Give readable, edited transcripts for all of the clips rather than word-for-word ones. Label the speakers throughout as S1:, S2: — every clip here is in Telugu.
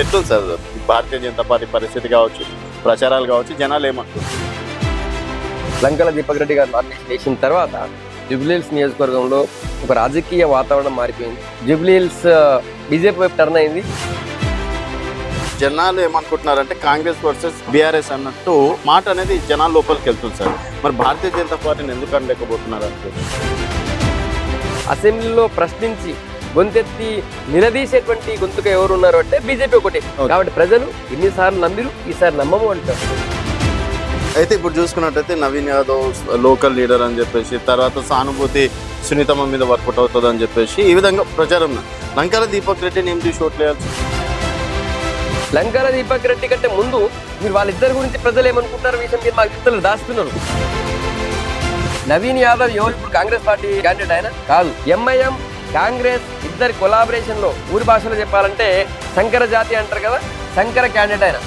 S1: ఎట్లుంది సార్ భారతీయ జనతా పార్టీ పరిస్థితి కావచ్చు, ప్రచారాలు కావచ్చు, జనాలు ఏమంటారు?
S2: లంకల దీపక్ రెడ్డి గారు నామినేషన్ వేసిన తర్వాత జూబ్లీహిల్స్ నియోజకవర్గంలో ఒక రాజకీయ వాతావరణం మారిపోయింది. జూబ్లీహిల్స్ బీజేపీ వైపు టర్న్ అయింది.
S1: జనాలు ఏమనుకుంటున్నారంటే కాంగ్రెస్ వర్సెస్ బీఆర్ఎస్ అన్నట్టు మాట అనేది జనాల లోపలికి వెళ్తుంది సార్. మరి భారతీయ జనతా పార్టీని ఎందుకు అనలేకపోతున్నారు అంటే
S2: అసెంబ్లీలో ప్రశ్నించి గొంతెత్తి నిలదీసేటువంటి గొంతుక ఎవరు ఉన్నారు అంటే బీజేపీ ఒకటే. కాబట్టి ప్రజలు ఎన్నిసార్లు నమ్మిరు, ఈసారి నమ్మము అంటారు.
S1: అయితే ఇప్పుడు చూసుకున్నట్టయితే నవీన్ యాదవ్ లోకల్ లీడర్ అని చెప్పేసి, తర్వాత సానుభూతి సునీతమ్మ మీద వర్కౌట్ అవుతుంది అని చెప్పేసి ఈ విధంగా ప్రచారం. లంకాల దీపక్ రెడ్డిని ఏం తీసి ఓట్లు వేయాల్సి?
S2: లంకాల దీపక్ రెడ్డి కంటే ముందు మీరు వాళ్ళిద్దరి గురించి ప్రజలు ఏమనుకుంటారు విషయం మీరు మాకు చెప్తారు, దాస్తున్నారు. నవీన్ యాదవ్ ఎవరు ఇప్పుడు కాంగ్రెస్ పార్టీ క్యాండిడేట్ ఆయన కాదు. ఎంఐఎం కాంగ్రెస్ ఇద్దరి కొలాబరేషన్ లో ఊరి భాషలో చెప్పాలంటే శంకర జాతి అంటారు కదా, శంకర క్యాండిడేట్ ఆయన.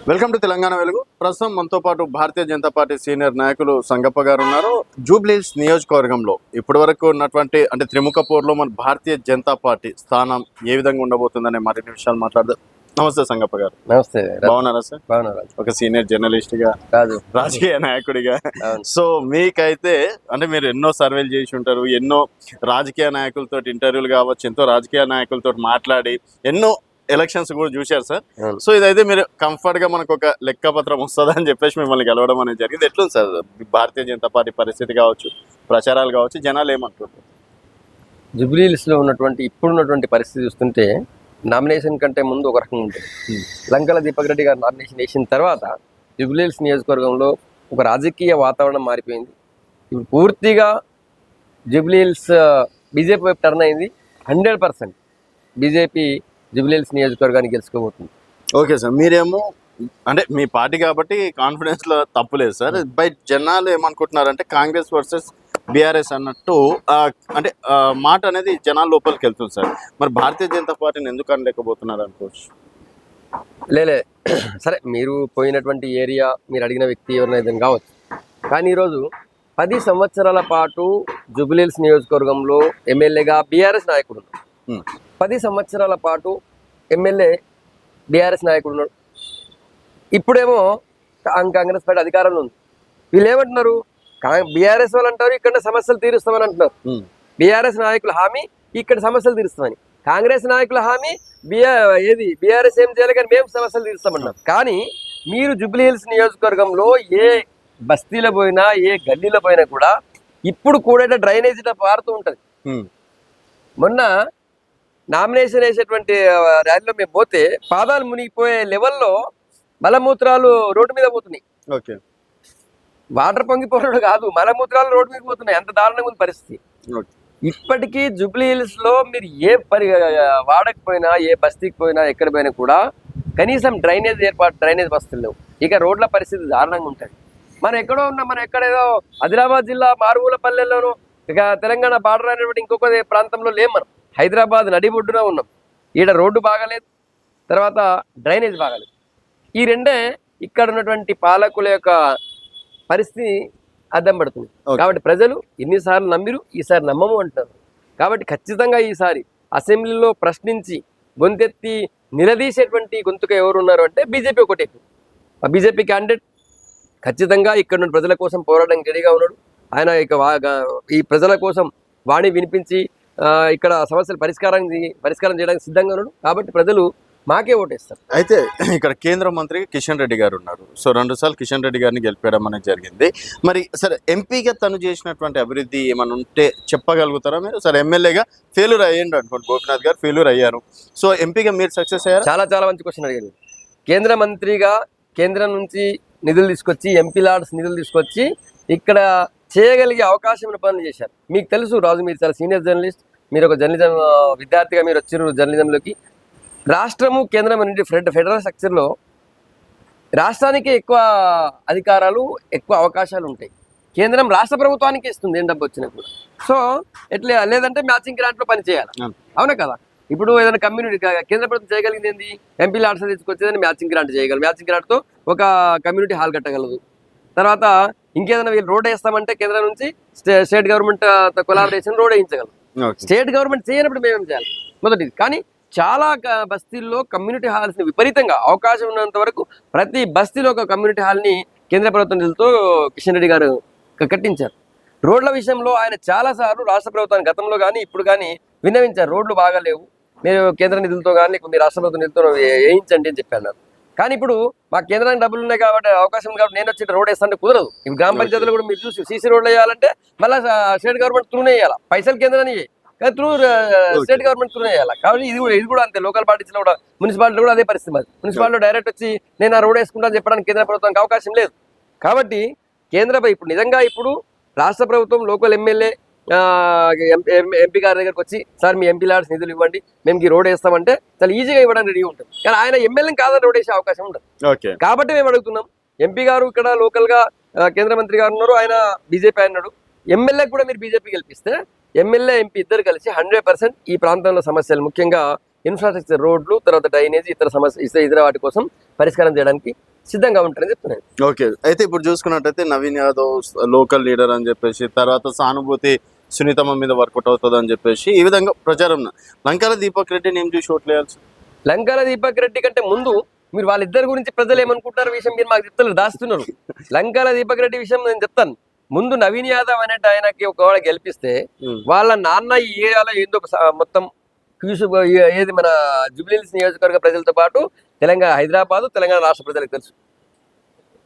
S1: వెల్కమ్ టు తెలంగాణ వెలుగు. ప్రస్తుతం మనతో పాటు భారతీయ జనతా పార్టీ సీనియర్ నాయకులు సంగప్ప గారు ఉన్నారు. జూబ్లీహిల్స్ నియోజకవర్గంలో ఇప్పటి వరకు ఉన్నటువంటి అంటే త్రిముఖ పోరులో మన భారతీయ జనతా పార్టీ స్థానం ఏ విధంగా ఉండబోతుందనే మరిన్ని విషయాలు మాట్లాడదాం. నమస్తే సంగప్ప గారు.
S2: నమస్తే.
S1: బాగున్నారా సార్?
S2: బాగున్నారా?
S1: ఒక సీనియర్ జర్నలిస్ట్ గా
S2: కాదు,
S1: రాజకీయ నాయకుడిగా. సో మీకైతే అంటే మీరు ఎన్నో సర్వేలు చేసి ఉంటారు, ఎన్నో రాజకీయ నాయకులతో ఇంటర్వ్యూలు కావచ్చు, ఎంతో రాజకీయ నాయకులతో మాట్లాడి ఎన్నో ఎలక్షన్స్ కూడా చూశారు సార్. సో ఇదైతే మీరు కంఫర్ట్ గా మనకు ఒక లెక్కపత్రం వస్తుందా అని చెప్పేసి మిమ్మల్ని గెలవడం అనేది జరిగింది. ఎట్లుంది సార్ భారతీయ జనతా పార్టీ పరిస్థితి కావచ్చు, ప్రచారాలు కావచ్చు, జనాలు ఏమంటారు?
S2: జూబ్లీహిల్స్ లో ఉన్నటువంటి ఇప్పుడున్నటువంటి పరిస్థితి చూస్తుంటే నామినేషన్ కంటే ముందు ఒక రకంగా ఉంటుంది. లంకల దీపక్ రెడ్డి గారు నామినేషన్ వేసిన తర్వాత జూబ్లీహిల్స్ నియోజకవర్గంలో ఒక రాజకీయ వాతావరణం మారిపోయింది. ఇప్పుడు పూర్తిగా జూబ్లీహిల్స్ బీజేపీ వైపు టర్న్ అయింది. 100% బీజేపీ జూబ్లీహిల్స్ నియోజకవర్గాన్ని గెలుచుకోబోతుంది.
S1: ఓకే సార్, మీరేమో అంటే మీ పార్టీ కాబట్టి కాన్ఫిడెన్స్ లో తప్పులేదు సార్. బయట జనాలు ఏమనుకుంటున్నారంటే కాంగ్రెస్ వర్సెస్ బీఆర్ఎస్ అన్నట్టు అంటే మాట అనేది జనాల లోపలికి వెళ్తుంది సార్. మరి భారతీయ జనతా పార్టీని ఎందుకు అనలేకపోతున్నారు అనుకోవచ్చు?
S2: లేలే సరే, మీరు పోయినటువంటి ఏరియా, మీరు అడిగిన వ్యక్తి ఎవరినైతే కావచ్చు. కానీ ఈరోజు 10 సంవత్సరాల పాటు జూబ్లీహిల్స్ నియోజకవర్గంలో ఎమ్మెల్యేగా బీఆర్ఎస్ నాయకుడు ఉన్నాడు. 10 సంవత్సరాల పాటు ఎమ్మెల్యే బీఆర్ఎస్ నాయకుడు ఉన్నాడు. ఇప్పుడేమో కాంగ్రెస్ పార్టీ అధికారంలో ఉంది. వీళ్ళు ఏమంటున్నారు? బీఆర్ఎస్ వాళ్ళు అంటారు ఇక్కడ సమస్యలు తీరుస్తామని అంటున్నారు. బీఆర్ఎస్ నాయకుల హామీ ఇక్కడ సమస్యలు తీరుస్తామని. కాంగ్రెస్ నాయకుల హామీ బీఆర్ఎస్ ఏం చేయాలి కానీ మేము సమస్యలు తీరుస్తామన్నారు. కానీ మీరు జూబ్లీహిల్స్ నియోజకవర్గంలో ఏ బస్తీలో పోయినా, ఏ గల్లీలో పోయినా కూడా ఇప్పుడు కూడా డ్రైనేజీ పారుతూ ఉంటది. మొన్న నామినేషన్ వేసేటువంటి ర్యాలీలో మేము పోతే పాదాలు మునిగిపోయే లెవెల్లో మలమూత్రాలు రోడ్డు మీద పోతున్నాయి.
S1: ఓకే,
S2: వాటర్ పొంగిపోవడం కాదు, మలమూత్రాలు రోడ్డు మీద పోతున్నాయి. అంత దారుణంగా ఉంది పరిస్థితి. ఇప్పటికీ జూబ్లీహిల్స్ లో మీరు ఏ వాడకపోయినా, ఏ బస్తీకి పోయినా, ఎక్కడ పోయినా కూడా కనీసం డ్రైనేజ్ బస్తులు లేవు. ఇక రోడ్ల పరిస్థితి దారుణంగా ఉంటుంది. మనం ఎక్కడో ఉన్నాం, మనం ఎక్కడేదో ఆదిలాబాద్ జిల్లా మారుమూల పల్లెల్లోనూ ఇక తెలంగాణ బార్డర్ అనేటువంటి ఇంకొక ప్రాంతంలో లేం. మనం హైదరాబాద్ నడిబొడ్డున ఉన్నాం. ఈడ రోడ్డు బాగాలేదు, తర్వాత డ్రైనేజ్ బాగాలేదు. ఈ రెండే ఇక్కడ ఉన్నటువంటి పాలకుల యొక్క పరిస్థితి అర్థం పడుతుంది. కాబట్టి ప్రజలు ఎన్నిసార్లు నమ్మిరు, ఈసారి నమ్మము అంటారు. కాబట్టి ఖచ్చితంగా ఈసారి అసెంబ్లీలో ప్రశ్నించి గొంతెత్తి నిలదీసేటువంటి గొంతుక ఎవరు ఉన్నారు అంటే బీజేపీ ఒకటే. ఆ బీజేపీ క్యాండిడేట్ ఖచ్చితంగా ఇక్కడ ఉన్న ప్రజల కోసం పోరాడడానికి రెడీగా ఉన్నాడు. ఆయన ఇక ఈ ప్రజల కోసం వాణి వినిపించి ఇక్కడ సమస్యలు పరిష్కారం చేయడానికి సిద్ధంగా ఉన్నాడు. కాబట్టి ప్రజలు మాకే ఓటేస్తారు.
S1: అయితే ఇక్కడ కేంద్ర మంత్రి కిషన్ రెడ్డి గారు ఉన్నారు. సో 2 సార్లు కిషన్ రెడ్డి గారిని గెలిపేయడం అనేది జరిగింది. మరి సరే, ఎంపీగా తను చేసినటువంటి అభివృద్ధి ఏమైనా ఉంటే చెప్పగలుగుతారా మీరు? సరే, ఎమ్మెల్యేగా ఫెయిల్యూర్ అయ్యండి అనుకోండి, గోపినాథ్ గారు ఫెయిల్యూర్ అయ్యారు. సో ఎంపీగా మీరు సక్సెస్ అయ్యారు.
S2: చాలా మంచి క్వశ్చన్ అడిగారు. కేంద్ర మంత్రిగా కేంద్రం నుంచి నిధులు తీసుకొచ్చి, ఎంపీ లాడ్స్ నిధులు తీసుకొచ్చి ఇక్కడ చేయగలిగే అవకాశం ఉన్న పనులు చేశారు. మీకు తెలుసు రాజు, మీరు చాలా సీనియర్ జర్నలిస్ట్, మీరు ఒక జర్నలిజం విద్యార్థిగా మీరు వచ్చారు జర్నలిజంలోకి. రాష్ట్రము కేంద్రం అనేది ఫెడరల్ స్ట్రక్చర్లో రాష్ట్రానికి ఎక్కువ అధికారాలు, ఎక్కువ అవకాశాలు ఉంటాయి. కేంద్రం రాష్ట్ర ప్రభుత్వానికి ఇస్తుంది ఏం డబ్బు వచ్చినా కూడా. సో ఎట్లా లేదంటే మ్యాచింగ్ గ్రాంట్లో పని చేయాలి, అవునా కదా? ఇప్పుడు ఏదైనా కమ్యూనిటీ కేంద్ర ప్రభుత్వం చేయగలిగింది ఏంది? ఎంపీ లాడ్స్ తీసుకొచ్చేదని మ్యాచింగ్ గ్రాంట్ చేయగలరు. మ్యాచింగ్ గ్రాంట్తో ఒక కమ్యూనిటీ హాల్ కట్టగలదు. తర్వాత ఇంకేదైనా వీళ్ళు రోడ్ వేస్తామంటే కేంద్రం నుంచి స్టేట్ గవర్నమెంట్ కొలాబరేషన్ రోడ్ వేయించగలరు. స్టేట్ గవర్నమెంట్ చేయనప్పుడు మేమేం చేయాలి మొదటిది. కానీ చాలా బస్తీల్లో కమ్యూనిటీ హాల్స్ ని విపరీతంగా అవకాశం ఉన్నంత వరకు ప్రతి బస్తీలో ఒక కమ్యూనిటీ హాల్ ని కేంద్ర ప్రభుత్వం నిధులతో కిషన్ రెడ్డి గారు కట్టించారు. రోడ్ల విషయంలో ఆయన చాలా సార్లు రాష్ట్ర ప్రభుత్వాన్ని గతంలో కానీ ఇప్పుడు కానీ విన్నవించారు, రోడ్లు బాగాలేవు, మీరు కేంద్ర నిధులతో కానీ మీ రాష్ట్ర ప్రభుత్వం నిధులతో వేయించండి అని చెప్పారు. కానీ ఇప్పుడు మా కేంద్రానికి డబ్బులు ఉన్నాయి కాబట్టి అవకాశం కాబట్టి నేను వచ్చి రోడ్ వేస్తానంటే కుదరదు. ఇప్పుడు గ్రామ పంచాయతీలు కూడా మీరు చూసి సీసీ రోడ్లు వేయాలంటే మళ్ళీ స్టేట్ గవర్నమెంట్ త్రూనే వేయాలి, పైసలు కేంద్రాన్ని కానీ త్రూ స్టేట్ గవర్నమెంట్ త్రూనే వేయాలి. కాబట్టి ఇది కూడా అంతే. లోకల్ పార్టీస్లో కూడా మున్సిపాలిటీ కూడా అదే పరిస్థితి. మరి మున్సిపాలిటీ డైరెక్ట్ వచ్చి నేను ఆ రోడ్ వేసుకుంటాను చెప్పడానికి కేంద్ర ప్రభుత్వానికి అవకాశం లేదు. కాబట్టి ఇప్పుడు నిజంగా ఇప్పుడు రాష్ట్ర ప్రభుత్వం లోకల్ ఎమ్మెల్యే ఎంపీ గారి దగ్గరకు వచ్చి సార్ మీ ఎంపీ ల్యాడ్స్ నిధులు ఇవ్వండి, మేము ఈ రోడ్ వేస్తామంటే చాలా ఈజీగా ఇవ్వడానికి రెడీ ఉంటుంది. కానీ ఆయన ఎమ్మెల్యేని కాదని రోడ్ వేసే అవకాశం ఉంటుంది. కాబట్టి మేము అడుగుతున్నాం, ఎంపీ గారు ఇక్కడ లోకల్ గా కేంద్ర మంత్రి గారు ఉన్నారు, ఆయన బీజేపీ అన్నాడు, ఎమ్మెల్యే కూడా మీరు బీజేపీ గెలిపిస్తే ఎమ్మెల్యే ఎంపీ ఇద్దరు కలిసి 100% ఈ ప్రాంతంలో సమస్యలు ముఖ్యంగా ఇన్ఫ్రాస్ట్రక్చర్, రోడ్లు, తర్వాత డ్రైనేజ్, ఇతర వాటి కోసం పరిష్కారం చేయడానికి సిద్ధంగా ఉంటారని చెప్తున్నాను.
S1: ఓకే, అయితే ఇప్పుడు చూసుకున్నట్టయితే నవీన్ యాదవ్ లోకల్ లీడర్ అని చెప్పేసి, తర్వాత సానుభూతి సునీతమ్మ మీద వర్కౌట్ అవుతుంది అని చెప్పేసి ఈ విధంగా ప్రచారం. లంకాల దీపక్ రెడ్డిని ఏం చూసి ఓట్లు వేయాల్సి?
S2: లంకాల దీపక్ రెడ్డి కంటే ముందు మీరు వాళ్ళిద్దరి గురించి ప్రజలు ఏమనుకుంటారు విషయం మీరు మాకు చెప్తారు, దాస్తున్నారు. లంకాల దీపక్ రెడ్డి విషయం నేను చెప్తాను. ముందు నవీన్ యాదవ్ అనే ఆయనకి ఒకవేళ గెలిపిస్తే వాళ్ళ నాన్న ఈ ఏరియాలో ఏందో మొత్తం ఏది మన జూబ్లీహిల్స్ నియోజకవర్గ ప్రజలతో పాటు హైదరాబాద్ తెలంగాణ రాష్ట్ర ప్రజలకు తెలుసు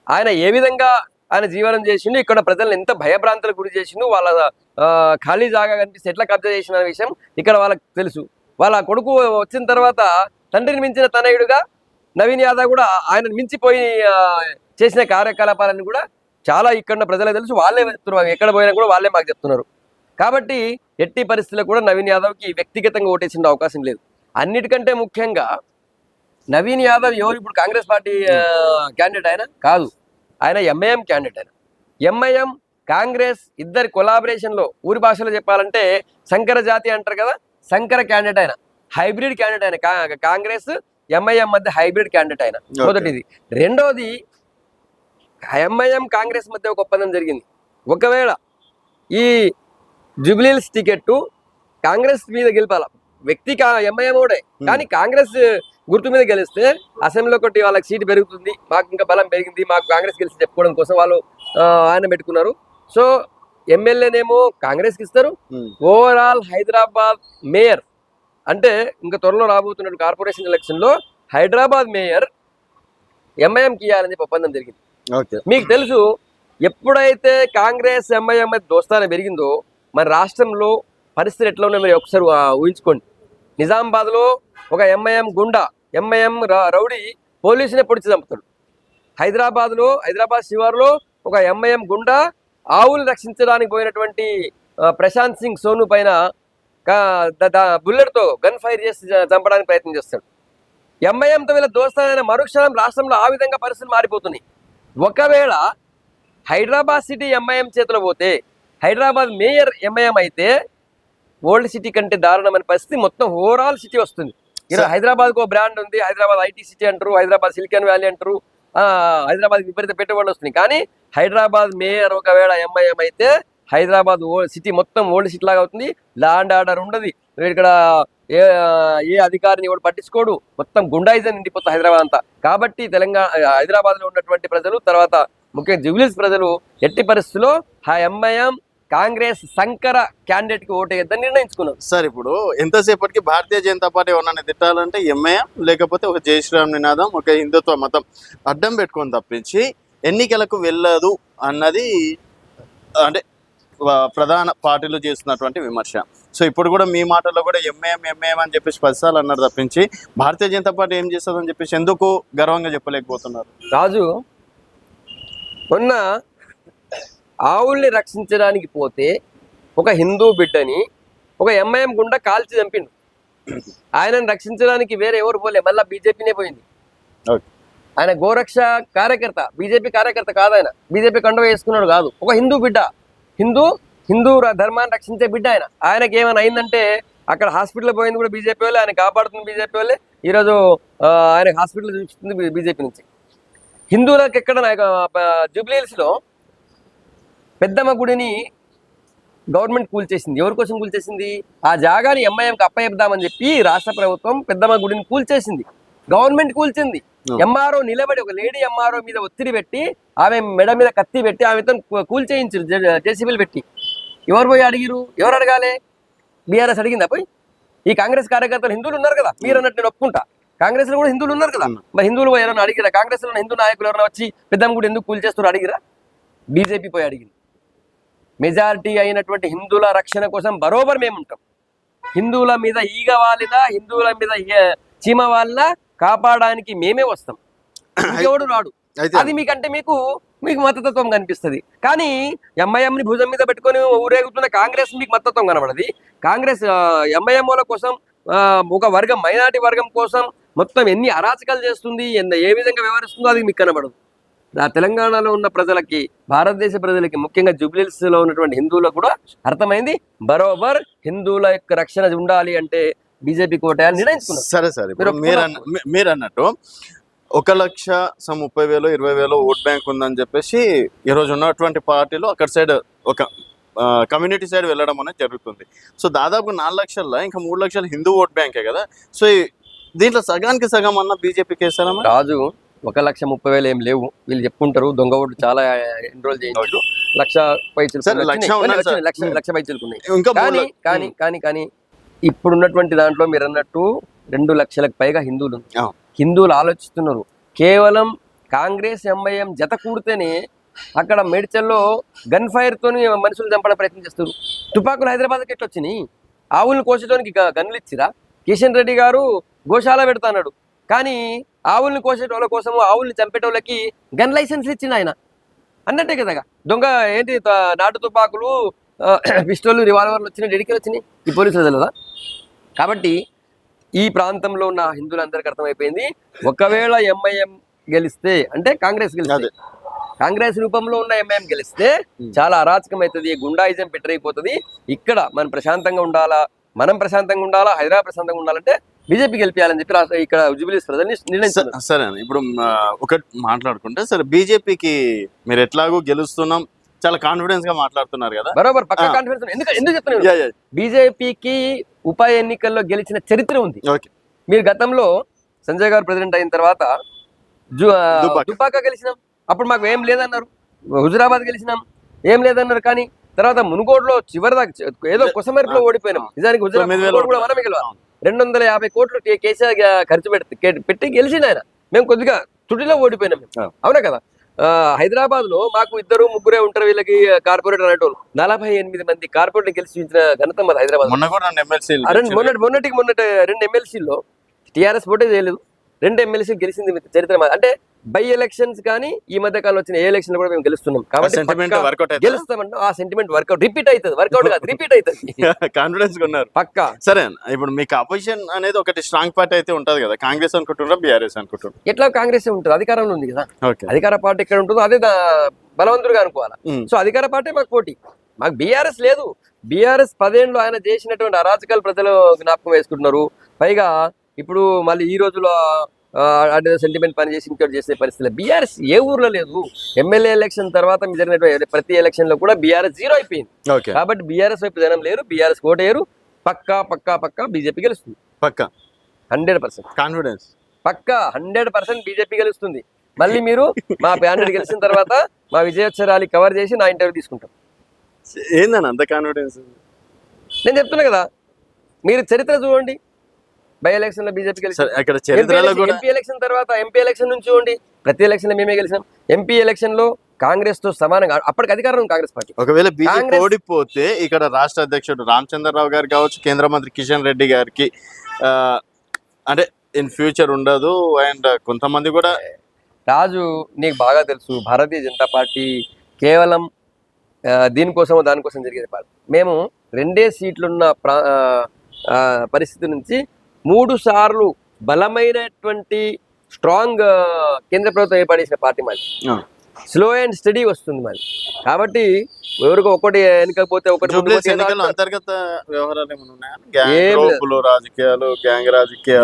S2: ఆయన ఏ విధంగా ఆయన జీవనం చేసిండు, ఇక్కడ ప్రజలను ఎంత భయభ్రాంతులకు గురి చేసిండు, వాళ్ళ ఖాళీ జాగా కనిపిస్తే ఎట్లా కబ్జా చేసిన విషయం ఇక్కడ వాళ్ళకి తెలుసు. వాళ్ళ కొడుకు వచ్చిన తర్వాత తండ్రిని మించిన తనయుడుగా నవీన్ యాదవ్ కూడా ఆయన మించిపోయి చేసిన కార్యకలాపాలన్నీ కూడా చాలా ఇక్కడ ప్రజలకు తెలుసు. వాళ్ళే చెప్తున్నారు, ఎక్కడ పోయినా కూడా వాళ్ళే మాకు చెప్తున్నారు. కాబట్టి ఎట్టి పరిస్థితుల్లో కూడా నవీన్ యాదవ్కి వ్యక్తిగతంగా ఓటేసిన అవకాశం లేదు. అన్నిటికంటే ముఖ్యంగా నవీన్ యాదవ్ ఎవరు ఇప్పుడు కాంగ్రెస్ పార్టీ క్యాండిడేట్ ఆయన కాదు, ఆయన ఎంఐఎం క్యాండిడేట్. ఆయన ఎంఐఎం కాంగ్రెస్ ఇద్దరి కొలాబరేషన్లో, ఊరి భాషలో చెప్పాలంటే శంకర జాతి అంటారు కదా, శంకర క్యాండిడేట్ ఆయన, హైబ్రిడ్ క్యాండిడేట్ ఆయన. కాంగ్రెస్ ఎంఐఎం మధ్య హైబ్రిడ్ క్యాండిడేట్ ఆయన మొదటిది. రెండోది ఎంఐఎం కాంగ్రెస్ మధ్య ఒక ఒప్పందం జరిగింది. ఒకవేళ ఈ జూబ్లీహిల్స్ టికెట్ కాంగ్రెస్ మీద గెలిపాల, వ్యక్తి ఎంఐఎం ఓడే, కానీ కాంగ్రెస్ గుర్తు మీద గెలిస్తే అసెంబ్లీలో ఒకటి వాళ్ళకి సీటు పెరుగుతుంది, మాకు ఇంకా బలం పెరిగింది, మాకు కాంగ్రెస్ గెలిచి చెప్పుకోవడం కోసం వాళ్ళు ఆయన పెట్టుకున్నారు. సో ఎమ్మెల్యేనేమో కాంగ్రెస్కి ఇస్తారు. ఓవరాల్ హైదరాబాద్ మేయర్ అంటే ఇంకా త్వరలో రాబోతున్న కార్పొరేషన్ ఎలక్షన్లో హైదరాబాద్ మేయర్ ఎంఐఎంకి ఇవ్వాలని చెప్పి ఒప్పందం జరిగింది. మీకు తెలుసు, ఎప్పుడైతే కాంగ్రెస్ ఎంఐఎం దోస్తానే పెరిగిందో మన రాష్ట్రంలో పరిస్థితి ఎట్లా ఉన్నాయో మీరు ఒకసారి ఊహించుకోండి. నిజామాబాద్లో ఒక ఎంఐఎం గుండా, ఎంఐఎం రౌడీ పోలీసునే పొడిచి చంపుతాడు. హైదరాబాద్ శివారులో ఒక ఎంఐఎం గుండా ఆవులు రక్షించడానికి పోయినటువంటి ప్రశాంత్ సింగ్ సోను పైన బుల్లెట్తో గన్ ఫైర్ చేసి చంపడానికి ప్రయత్నం చేస్తాడు. ఎంఐఎంతో వీళ్ళ దోస్తానైన మరుక్షణం రాష్ట్రంలో ఆ విధంగా పరిస్థితులు మారిపోతున్నాయి. ఒకవేళ హైదరాబాద్ సిటీ ఎంఐఎం చేతిలో పోతే, హైదరాబాద్ మేయర్ ఎంఐఎం అయితే ఓల్డ్ సిటీ కంటే దారుణమైన పరిస్థితి మొత్తం ఓవరాల్ సిటీ వస్తుంది. ఇలా హైదరాబాద్కు ఒక బ్రాండ్ ఉంది, హైదరాబాద్ ఐటీ సిటీ అంటారు, హైదరాబాద్ సిలికాన్ వ్యాలీ అంటారు, హైదరాబాద్ విపరీత పెట్టుబడులు వస్తున్నాయి. కానీ హైదరాబాద్ మేయర్ ఒకవేళ ఎంఐఎం అయితే హైదరాబాద్ సిటీ మొత్తం ఓల్డ్ సిటీ లాగా అవుతుంది. ల్యాండ్ ఆర్డర్ ఉండదు, ఇక్కడ ఏ అధికారిని ఎవరు పట్టించుకోడు, మొత్తం గుండాయిజం నిండిపోతుంది హైదరాబాద్ అంతా. కాబట్టి హైదరాబాద్లో ఉన్నటువంటి ప్రజలు, తర్వాత ముఖ్యంగా జూబ్లీహిల్స్ ప్రజలు ఎట్టి పరిస్థితుల్లో ఎంఐఎం కాంగ్రెస్ శంకర క్యాండిడేట్ కి ఓటేద్దని నిర్ణయించుకున్నారు.
S1: సార్ ఇప్పుడు ఎంతసేపటికి భారతీయ జనతా పార్టీ ఎవరన్నా తిట్టాలంటే ఎంఐఎం లేకపోతే ఒక జై శ్రీరామ్ నినాదం, ఒక హిందుత్వ మతం అడ్డం పెట్టుకొని తప్పించి ఎన్నికలకు వెళ్ళదు అన్నది అంటే ప్రధాన పార్టీలు చేస్తున్నటువంటి విమర్శ. సో ఇప్పుడు కూడా మీ మాటల్లో కూడా ఎంఐఎం అని చెప్పేసి 10 సార్లు అన్నారు తప్పించి భారతీయ జనతా పార్టీ ఏం చేస్తుందని చెప్పేసి ఎందుకు గర్వంగా చెప్పలేకపోతున్నారు?
S2: రాజు, మొన్న ఆవుల్ని రక్షించడానికి పోతే ఒక హిందూ బిడ్డని ఒక ఎంఐఎం గుండా కాల్చి చంపిండు. ఆయనను రక్షించడానికి వేరే ఎవరు పోలే, మళ్ళీ బీజేపీనే పోయింది. ఆయన గోరక్ష కార్యకర్త, బీజేపీ కార్యకర్త కాదు. ఆయన బీజేపీ కండువా వేసుకున్నాడు కాదు, ఒక హిందూ బిడ్డ, హిందూ ధర్మాన్ని రక్షించే బిడ్డ. ఆయనకి ఏమైనా అయిందంటే అక్కడ హాస్పిటల్ పోయింది కూడా బీజేపీ వాళ్ళే, ఆయన కాపాడుతుంది బీజేపీ వాళ్ళే. ఈరోజు ఆయన హాస్పిటల్ చూపిస్తుంది బీజేపీ నుంచి. హిందువులకు ఎక్కడ జూబ్లీహిల్స్లో పెద్దమ్మ గుడిని గవర్నమెంట్ కూల్చేసింది. ఎవరి కోసం కూల్చేసింది? ఆ జాగాని ఎంఐఎంకి అప్పచెప్దామని చెప్పి రాష్ట్ర ప్రభుత్వం పెద్దమ్మ గుడిని కూల్చేసింది. గవర్నమెంట్ కూల్చింది. ఎంఆర్ఓ నిలబడి ఒక లేడీ ఎంఆర్ఓ మీద ఒత్తిడి పెట్టి ఆమె మెడ మీద కత్తి పెట్టి ఆమెతో కూల్చేయించారు జేసీబీలు పెట్టి. ఎవరు పోయి అడిగిరు? ఎవరు అడగాలి? బీఆర్ఎస్ అడిగిందా పోయి? ఈ కాంగ్రెస్ కార్యకర్తలు హిందువులు ఉన్నారు కదా, మీరు అన్నట్టు నేను ఒప్పుకుంటా. కాంగ్రెస్ లో కూడా హిందువులు ఉన్నారు కదా, మరి హిందువులు ఎవరైనా అడిగిరా? కాంగ్రెస్ లో హిందూ నాయకులు ఎవరైనా వచ్చి పెద్దమ్మ గుడి ఎందుకు కూల్చేస్తారు అడిగిరా? బీజేపీ పోయి అడిగింది. మెజారిటీ అయినటువంటి హిందువుల రక్షణ కోసం బరోబర్ మేము ఉంటాం. హిందువుల మీద ఈగ వాలినా, హిందువుల మీద చీమ వాలినా కాపాడడానికి మేమే వస్తాం, ఇంకెవడు రాడు. అది మీకంటే మీకు మతతత్వం కనిపిస్తుంది. కానీ ఎంఐఎంని భుజం మీద పెట్టుకొని ఊరేగుతున్న కాంగ్రెస్ మీకు మతతత్వం కనబడది. కాంగ్రెస్ ఎంఐఎంల కోసం ఒక వర్గం, మైనారిటీ వర్గం కోసం మొత్తం ఎన్ని అరాచకాలు చేస్తుంది, ఏ విధంగా వ్యవహరిస్తుందో అది మీకు కనబడదు. తెలంగాణలో ఉన్న ప్రజలకి, భారతదేశ ప్రజలకి, ముఖ్యంగా జూబ్లీహిల్స్ లో ఉన్నటువంటి హిందువులకు కూడా అర్థమైంది. బరోబర్ హిందువుల యొక్క రక్షణ ఉండాలి అంటే బీజేపీ కోటయాలు నిర్ణయించుకున్నారు.
S1: సరే సరే, మీరు అన్నట్టు 1,30,000 20,000 ఓట్ బ్యాంక్ ఉందని చెప్పేసి ఈరోజు ఉన్నటువంటి పార్టీలో అక్కడ సైడ్ ఒక కమ్యూనిటీ సైడ్ వెళ్ళడం అనేది జరుగుతుంది. సో దాదాపు 4 లక్షల్లో ఇంకా 3 లక్షల హిందూ ఓట్ బ్యాంకే కదా. సో దీంట్లో సగానికి సగం అన్న బీజేపీకి వేస్తారా?
S2: రాజు 1,30,000 ఏం లేవు, వీళ్ళు చెప్పుకుంటారు. దొంగ ఓటు చాలా ఎన్రోల్ చేయించారు. 1,00,000 పైచీలకు ఉన్నాయి. కానీ ఇప్పుడున్నటువంటి దాంట్లో మీరు అన్నట్టు 2 లక్షలకు పైగా హిందువులు. హిందువులు ఆలోచిస్తున్నారు. కేవలం కాంగ్రెస్ ఎంఐఎం జత కూడితేనే అక్కడ మేడ్చల్లో గన్ ఫైర్ తోని మనుషులు చంపడం ప్రయత్నం చేస్తారు. తుపాకులు హైదరాబాద్కి ఎట్లా వచ్చినాయి? ఆవులను కోసేటోనికి గన్నులు ఇచ్చిరా? కిషన్ రెడ్డి గారు గోశాల పెడతాడు, కానీ ఆవుల్ని కోసేటోళ్ళ కోసము, ఆవుల్ని చంపేటోళ్ళకి గన్ లైసెన్స్లు ఇచ్చింది ఆయన. అన్నట్టే కదా దొంగ ఏంటి నాటు తుపాకులు, పిస్టోళ్ళు, రివాల్వర్లు వచ్చినాయి, డెడికేలు వచ్చినాయి. ఈ పోలీసులు తెలియదా? కాబట్టి ఈ ప్రాంతంలో ఉన్న హిందువులందరికీ అర్థమైపోయింది, ఒకవేళ ఎంఐఎం గెలిస్తే అంటే కాంగ్రెస్ గెలిస్తే, కాంగ్రెస్ రూపంలో ఉన్న ఎంఐఎం గెలిస్తే చాలా అరాచకం అవుతుంది, గుండాయిజం పెట్టరైపోతుంది. ఇక్కడ మనం ప్రశాంతంగా ఉండాలా, హైదరాబాద్ ప్రశాంతంగా ఉండాలంటే బీజేపీ గెలిపించాలని చెప్పి ఇక్కడ జూబ్లీహిల్స్ ప్రజలు నిర్ణయించారు.
S1: సరే ఇప్పుడు ఒకటి మాట్లాడుకుంటే, సరే బీజేపీకి మీరు ఎట్లాగో గెలుస్తున్నాం చాలా కాన్ఫిడెన్స్ గా మాట్లాడుతున్నారు కదా.
S2: బరోబర్, పక్కా కాన్ఫిడెన్స్. ఎందుకు చెప్తున్నాను? బీజేపీకి ఉప ఎన్నికల్లో గెలిచిన చరిత్ర ఉంది. మీరు గతంలో సంజయ్ గారు ప్రెసిడెంట్ అయిన తర్వాత దుబ్బాక గెలిచినాం, అప్పుడు మాకు ఏం లేదన్నారు. హుజురాబాద్ గెలిచినాం, ఏం లేదన్నారు. కానీ తర్వాత మునుగోడులో చివరి దాకా ఏదో కొసమెరుపులో ఓడిపోయినాం. నిజానికి హుజురాబాద్ కూడా మనమే గెలవాలి. 250 కోట్లు కేసీఆర్ ఖర్చు పెట్టి గెలిచింది ఆయన. మేము కొద్దిగా తుడిలో ఓడిపోయినాం. అవునా కదా? హైదరాబాద్ లో మాకు 2 3 ఉంటారు వీళ్ళకి కార్పొరేటర్ అనేటోళ్ళు. 48 మంది కార్పొరేటర్ గెలిచి ఘనత మాది హైదరాబాద్. మొన్నటి 2 ఎమ్మెల్సీల్లో టీఆర్ఎస్ పోటీ చేయలేదు, 2 ఎమ్మెల్సీ గెలిచింది చరిత్ర మాది. అంటే బై ఎలక్షన్స్ కానీ ఈ మధ్య కాలంలో వచ్చిన ఏ ఎలక్షన్ కూడా మేము గెలుస్తున్నాం. కాబట్టి గెలుస్తామంటే ఆ సెంటిమెంట్ వర్కౌట్ రిపీట్ అవుతుంది. వర్కౌట్ కాదు, రిపీట్ అవుతుంది.
S1: కాన్ఫిడెన్స్ ఉన్నారు
S2: పక్కా.
S1: సరే, ఇప్పుడు మీకు అపోజిషన్ అనేది ఒకటి స్ట్రాంగ్ పార్టీ అయితే ఉంటది కదా, కాంగ్రెస్ అనుకుంటున్నారా బీఆర్ఎస్ అనుకుంటున్నారు?
S2: ఎట్లా కాంగ్రెస్ ఉంటుంది, అధికారంలో ఉంది కదా. అధికార పార్టీ ఎక్కడ ఉంటుందో అదే బలవంతుడుగా అనుకోవాలా. సో అధికార పార్టీ మాకు పోటీ, మాకు బీఆర్ఎస్ లేదు. బీఆర్ఎస్ 10 ఏళ్ళు ఆయన చేసినటువంటి అరాచకాలు ప్రజలు జ్ఞాపకం వేసుకుంటున్నారు. పైగా ఇప్పుడు మళ్ళీ ఈ రోజులో అదే సెంటిమెంట్ పని చేసి ఇంకోటి చేసే పరిస్థితి. బీఆర్ఎస్ ఏ ఊర్లో లేదు. ఎమ్మెల్యే ఎలక్షన్ తర్వాత జరిగినటువంటి ప్రతి ఎలక్షన్ లో కూడా బీఆర్ఎస్ 0 అయిపోయింది. కాబట్టి బీఆర్ఎస్ వైపు జనం లేరు, బీఆర్ఎస్ కోటేరు. పక్కా బీజేపీ గెలుస్తుంది. పక్కా 100%
S1: కాన్ఫిడెన్స్,
S2: పక్కా 100% బీజేపీ గెలుస్తుంది. మళ్ళీ మీరు మా క్యాండిడేట్ గెలిచిన తర్వాత మా విజయోత్సవాలు కవర్ చేసి నా ఇంటర్వ్యూ తీసుకుంటాం.
S1: ఏందని అంత కాన్ఫిడెన్స్?
S2: నేను చెప్తున్నా కదా, మీరు చరిత్ర చూడండి. బై ఎలక్షన్ లో బీజేపీ గెలిచింది. ఎంపీ ఎలక్షన్ తర్వాత ఎంపీ ఎలక్షన్ నుంచి చూడండి, ప్రతి ఎలక్షన్ లో మేమే గెలిచినాం. ఎంపీ ఎలక్షన్ లో కాంగ్రెస్ తో సమానంగా అప్పటికి అధికారం కాంగ్రెస్ పార్టీ.
S1: ఒకవేళ బీజేపీ ఓడిపోతే ఇక్కడ రాష్ట్ర అధ్యక్షుడు రామచంద్రరావు గారు కావచ్చు, కేంద్ర మంత్రి కిషన్ రెడ్డి గారికి అంటే ఇన్ ఫ్యూచర్ ఉండదు. అండ్ కొంతమంది కూడా
S2: రాజు నీకు బాగా తెలుసు, భారతీయ జనతా పార్టీ కేవలం దానికోసం జరిగేది పార్టీ. మేము 2 సీట్లున్న పరిస్థితి నుంచి 3 సార్లు బలమైనటువంటి స్ట్రాంగ్ కేంద్ర ప్రభుత్వం ఏర్పడేసిన పార్టీ మాది. స్లో అండ్ స్టడీ వస్తుంది మాది. కాబట్టి ఎవరికి ఒకటి వెనకపోతే ఒకటి.
S1: అంతర్గత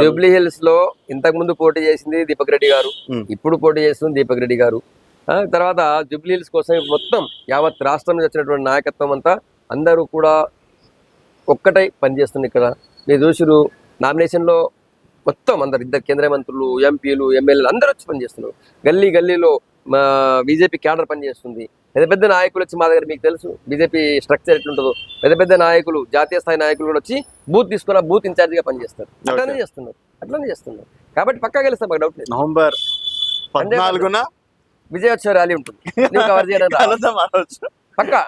S2: జూబ్లీహిల్స్ లో ఇంతకు ముందు పోటీ చేసింది దీపక్ రెడ్డి గారు, ఇప్పుడు పోటీ చేస్తుంది దీపక్ రెడ్డి గారు. తర్వాత జూబ్లీహిల్స్ కోసం మొత్తం యావత్ రాష్ట్రం నుంచి వచ్చినటువంటి నాయకత్వం అంతా అందరూ కూడా ఒక్కటై పనిచేస్తున్నారు. ఇక్కడ మీరు చూసిరు నామినేషన్లో మొత్తం అందరు ఇద్దరు కేంద్ర మంత్రులు, ఎంపీలు, ఎమ్మెల్యేలు అందరూ వచ్చి పనిచేస్తున్నారు. గల్లీలో మా బీజేపీ క్యాడర్ పనిచేస్తుంది. పెద్ద పెద్ద నాయకులు వచ్చి మా దగ్గర, మీకు తెలుసు బీజేపీ స్ట్రక్చర్ ఎట్లుంటుందో, పెద్ద పెద్ద నాయకులు, జాతీయ స్థాయి నాయకులు కూడా వచ్చి బూత్ తీసుకున్న బూత్ ఇన్ఛార్జిగా పనిచేస్తారు. అట్లానే చేస్తున్నారు కాబట్టి పక్కా గెలుస్తాం, మాకు డౌట్ లేదు.
S1: నవంబర్ 14న
S2: విజయోత్సవ ర్యాలీ ఉంటుంది, కవర్ చేయడానికి పక్కా.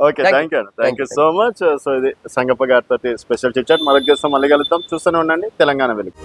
S1: Okay, thank you so much. So ఇది సంగప్ప గారితో స్పెషల్ చిట్ చాట్. మళ్ళీ కలుద్దాం. చూస్తూనే ఉండండి తెలంగాణ వెలుగు.